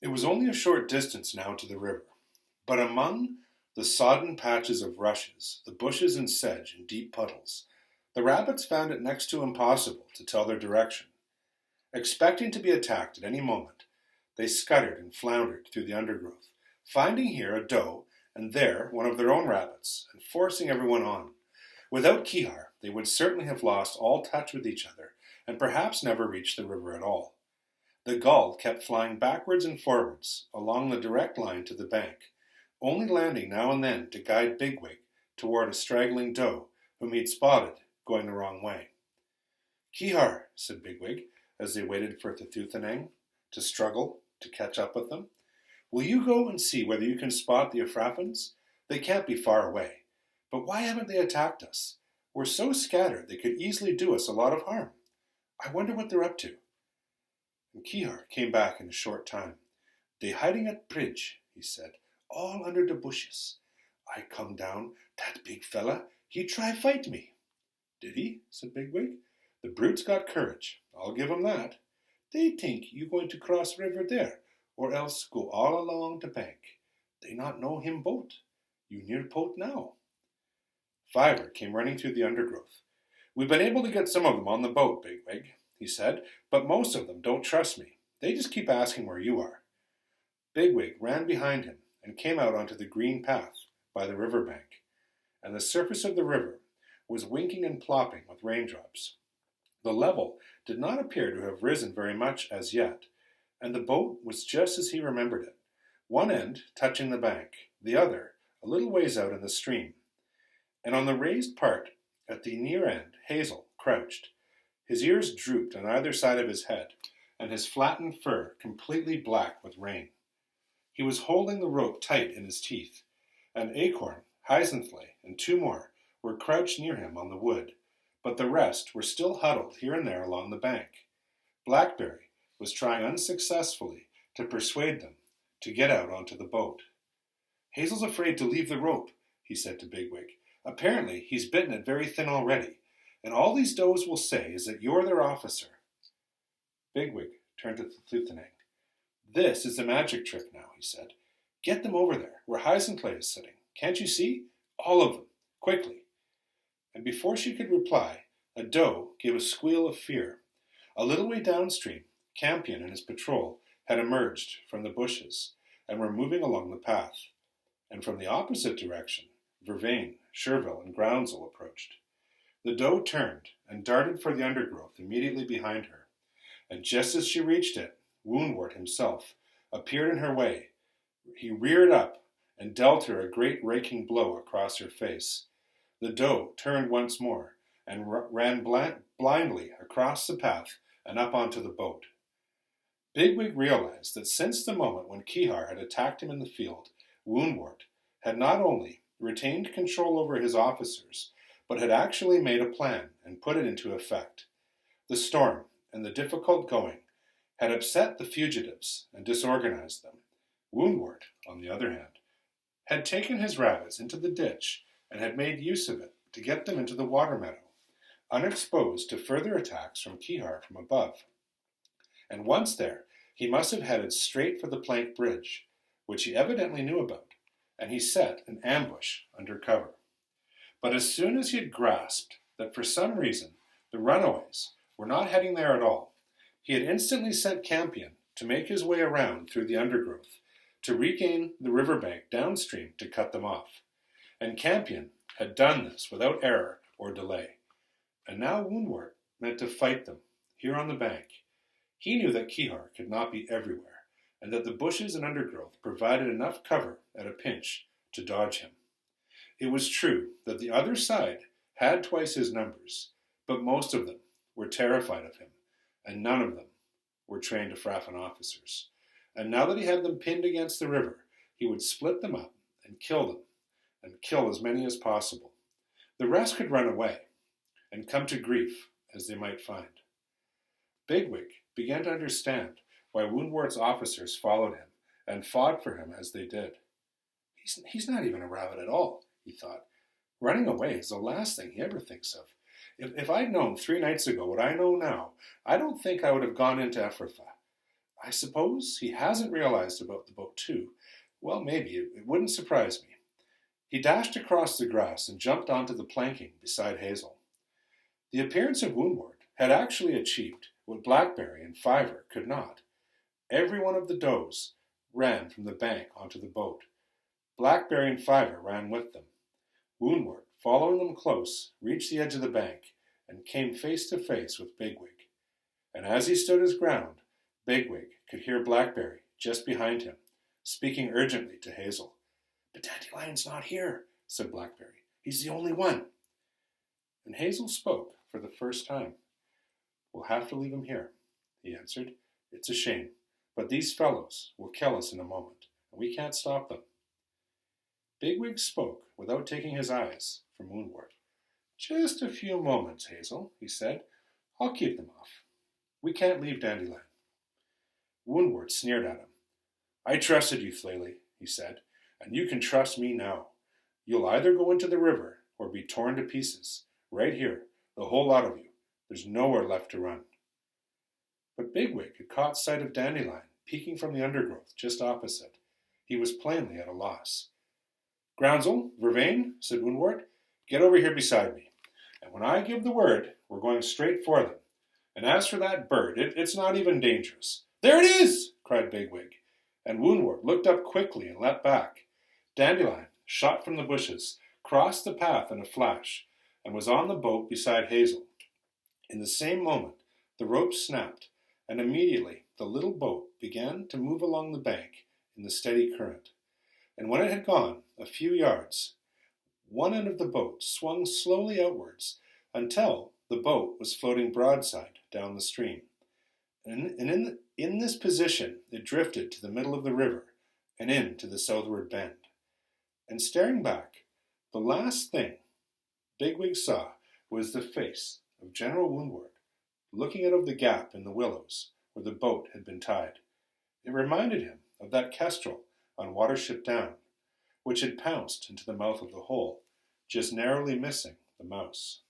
It was only a short distance now to the river, but among the sodden patches of rushes, the bushes and sedge and deep puddles, the rabbits found it next to impossible to tell their direction. Expecting to be attacked at any moment, they scuttered and floundered through the undergrowth, finding here a doe and there one of their own rabbits, and forcing everyone on. Without Kihar, they would certainly have lost all touch with each other, and perhaps never reached the river at all. The gull kept flying backwards and forwards along the direct line to the bank, only landing now and then to guide Bigwig toward a straggling doe whom he'd spotted going the wrong way. "Kihar," said Bigwig, as they waited for Thuthanang to struggle to catch up with them, "will you go and see whether you can spot the Afrafans? They can't be far away. But why haven't they attacked us? We're so scattered they could easily do us a lot of harm. I wonder what they're up to." And Kihar came back in a short time. "They hiding at bridge," he said, "all under the bushes. I come down, that big fella, he try fight me." "Did he?" said Bigwig. "The brute's got courage, I'll give him that. They think you going to cross river there, or else go all along the bank. They not know him boat. You near boat now." Fiver came running through the undergrowth. "We've been able to get some of them on the boat, Bigwig," he said, "but most of them don't trust me. They just keep asking where you are." Bigwig ran behind him and came out onto the green path by the river bank, and the surface of the river was winking and plopping with raindrops. The level did not appear to have risen very much as yet, and the boat was just as he remembered it, one end touching the bank, the other a little ways out in the stream. And on the raised part at the near end Hazel crouched. His ears drooped on either side of his head, and his flattened fur completely black with rain. He was holding the rope tight in his teeth, and Acorn, Heisenflay, and two more were crouched near him on the wood, but the rest were still huddled here and there along the bank. Blackberry was trying unsuccessfully to persuade them to get out onto the boat. "Hazel's afraid to leave the rope," he said to Bigwig. "Apparently he's bitten it very thin already, and all these does will say is that you're their officer." Bigwig turned to Thuthanang. "This is the magic trick now," he said. "Get them over there, where Heisenflay is sitting. Can't you see? All of them, quickly." And before she could reply, a doe gave a squeal of fear. A little way downstream, Campion and his patrol had emerged from the bushes and were moving along the path. And from the opposite direction, Vervain, Sherville, and Groundsel approached. The doe turned and darted for the undergrowth immediately behind her, and just as she reached it, Woundwort himself appeared in her way. He reared up and dealt her a great raking blow across her face. The doe turned once more and ran blindly across the path and up onto the boat. Bigwig realized that since the moment when Kihar had attacked him in the field, Woundwort had not only retained control over his officers, but had actually made a plan and put it into effect. The storm and the difficult going had upset the fugitives and disorganized them. Woundwort, on the other hand, had taken his rabbits into the ditch and had made use of it to get them into the water meadow, unexposed to further attacks from Kihar from above. And once there, he must have headed straight for the plank bridge, which he evidently knew about, and he set an ambush under cover. But as soon as he had grasped that for some reason the runaways were not heading there at all, he had instantly sent Campion to make his way around through the undergrowth, to regain the riverbank downstream to cut them off. And Campion had done this without error or delay. And now Woundwort meant to fight them here on the bank. He knew that Kihar could not be everywhere, and that the bushes and undergrowth provided enough cover at a pinch to dodge him. It was true that the other side had twice his numbers, but most of them were terrified of him, and none of them were trained Afrafan officers. And now that he had them pinned against the river, he would split them up and kill them, and kill as many as possible. The rest could run away and come to grief as they might find. Bigwig began to understand why Woundwort's officers followed him and fought for him as they did. He's not even a rabbit at all, he thought. Running away is the last thing he ever thinks of. If I'd known 3 nights ago what I know now, I don't think I would have gone into Ephrathah. I suppose he hasn't realized about the boat, too. Well, maybe. It wouldn't surprise me. He dashed across the grass and jumped onto the planking beside Hazel. The appearance of Woundwort had actually achieved what Blackberry and Fiver could not. Every one of the does ran from the bank onto the boat. Blackberry and Fiver ran with them. Woundwort, following them close, reached the edge of the bank and came face to face with Bigwig. And as he stood his ground, Bigwig could hear Blackberry just behind him, speaking urgently to Hazel. "But Dandelion's not here," said Blackberry. "He's the only one." And Hazel spoke for the first time. "We'll have to leave him here," he answered. "It's a shame, but these fellows will kill us in a moment, and we can't stop them." Bigwig spoke without taking his eyes from Woundwort. "Just a few moments, Hazel," he said. "I'll keep them off. We can't leave Dandelion." Woundwort sneered at him. "I trusted you, Flaley," he said, "and you can trust me now. You'll either go into the river or be torn to pieces. Right here, the whole lot of you. There's nowhere left to run." But Bigwig had caught sight of Dandelion peeking from the undergrowth just opposite. He was plainly at a loss. "Groundsel, Vervain," said Woundwort, "get over here beside me. And when I give the word, we're going straight for them. And as for that bird, it's not even dangerous." "There it is!" cried Bigwig. And Woundwort looked up quickly and leapt back. Dandelion, shot from the bushes, crossed the path in a flash, and was on the boat beside Hazel. In the same moment, the rope snapped, and immediately the little boat began to move along the bank in the steady current. And when it had gone a few yards, one end of the boat swung slowly outwards until the boat was floating broadside down the stream. And in this position it drifted to the middle of the river and into the southward bend. And staring back, the last thing Bigwig saw was the face of General Woundwort looking out of the gap in the willows where the boat had been tied. It reminded him of that kestrel on Watership Down, which had pounced into the mouth of the hole, just narrowly missing the mouse.